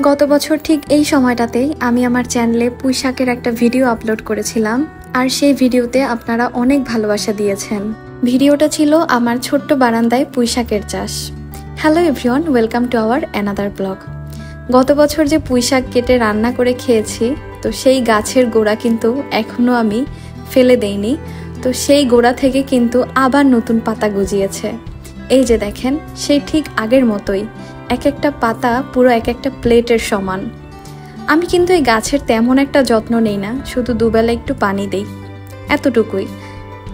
গত বছর ঠিক এই সময়টাতেই আমি আমার চ্যানেলে পুঁইশাকের একটা ভিডিও আপলোড করেছিলাম, আর সেই ভিডিওতে আপনারা অনেক ভালোবাসা দিয়েছেন। ভিডিওটা ছিল আমার ছোট্ট বারান্দায় পুঁইশাকের চাষ। Hello everyone, welcome to our another blog. গত বছর যে পুঁইশাক কেটে রান্না করে খেয়েছি, তো সেই গাছের গোড়া কিন্তু এখনও আমি ফেলে দেইনি। তো সেই গোড়া থেকে কিন্তু আবার নতুন পাতা গজিয়েছে। এই যে দেখেন, সেই ঠিক আগের মতোই এক একটা পাতা পুরো এক একটা প্লেটের সমান। আমি কিন্তু এই গাছের তেমন একটা যত্ন নেই না, শুধু দুবেলা একটু পানি দেই, এতটুকুই।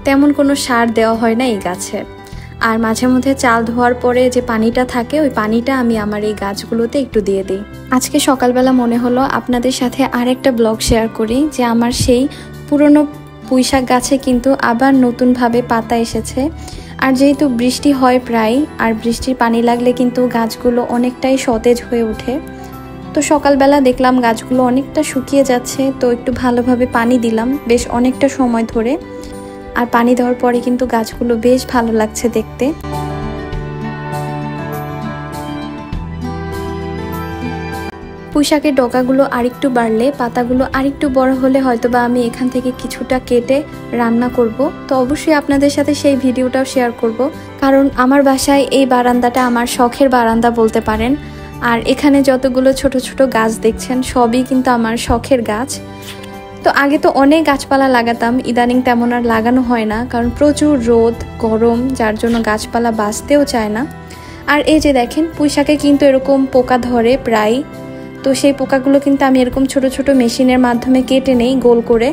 তেমন কোনো সার দেওয়া হয় না এই গাছে। আর মাঝে মধ্যে চাল ধোয়ার পরে যে পানিটা থাকে, ওই পানিটা আমি আমার এই গাছগুলোতে একটু দিয়ে দিই। আজকে সকালবেলা মনে হলো আপনাদের সাথে আর একটা ব্লগ শেয়ার করি, যে আমার সেই পুরনো পুঁইশাক গাছে কিন্তু আবার নতুনভাবে পাতা এসেছে। আর যেহেতু বৃষ্টি হয় প্রায়, আর বৃষ্টির পানি লাগলে কিন্তু গাছগুলো অনেকটাই সতেজ হয়ে ওঠে। তো সকালবেলা দেখলাম গাছগুলো অনেকটা শুকিয়ে যাচ্ছে, তো একটু ভালোভাবে পানি দিলাম বেশ অনেকটা সময় ধরে। আর পানি দেওয়ার পরে কিন্তু গাছগুলো বেশ ভালো লাগছে দেখতে। পুঁইশাকের ডগাগুলো আরেকটু বাড়লে, পাতাগুলো আরেকটু বড় হলে হয়তোবা আমি এখান থেকে কিছুটা কেটে রান্না করব। তো অবশ্যই আপনাদের সাথে সেই ভিডিওটাও শেয়ার করব, কারণ আমার বাসায় এই বারান্দাটা আমার শখের বারান্দা বলতে পারেন। আর এখানে যতগুলো ছোট ছোট গাছ দেখছেন, সবই কিন্তু আমার শখের গাছ। তো আগে তো অনেক গাছপালা লাগাতাম, ইদানিং তেমন আর লাগানো হয় না, কারণ প্রচুর রোদ গরম, যার জন্য গাছপালা বাঁচতেও চায় না। আর এই যে দেখেন, পুঁইশাকে কিন্তু এরকম পোকা ধরে প্রায়। তো সেই পোকাগুলো কিন্তু আমি এরকম ছোট ছোট মেশিনের মাধ্যমে কেটে নেই গোল করে।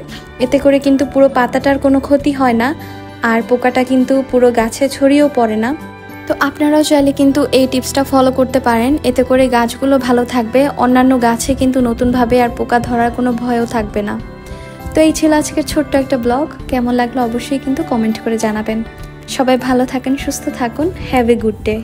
এতে করে কিন্তু পুরো পাতাটার কোনো ক্ষতি হয় না, আর পোকাটা কিন্তু পুরো গাছে ছড়িয়েও পড়ে না। তো আপনারাও চাইলে কিন্তু এই টিপসটা ফলো করতে পারেন, এতে করে গাছগুলো ভালো থাকবে। অন্যান্য গাছে কিন্তু নতুনভাবে আর পোকা ধরার কোনো ভয়ও থাকবে না। তো এই ছিল আজকের ছোট্ট একটা ব্লগ। কেমন লাগলো অবশ্যই কিন্তু কমেন্ট করে জানাবেন। সবাই ভালো থাকেন, সুস্থ থাকুন। Have a good day.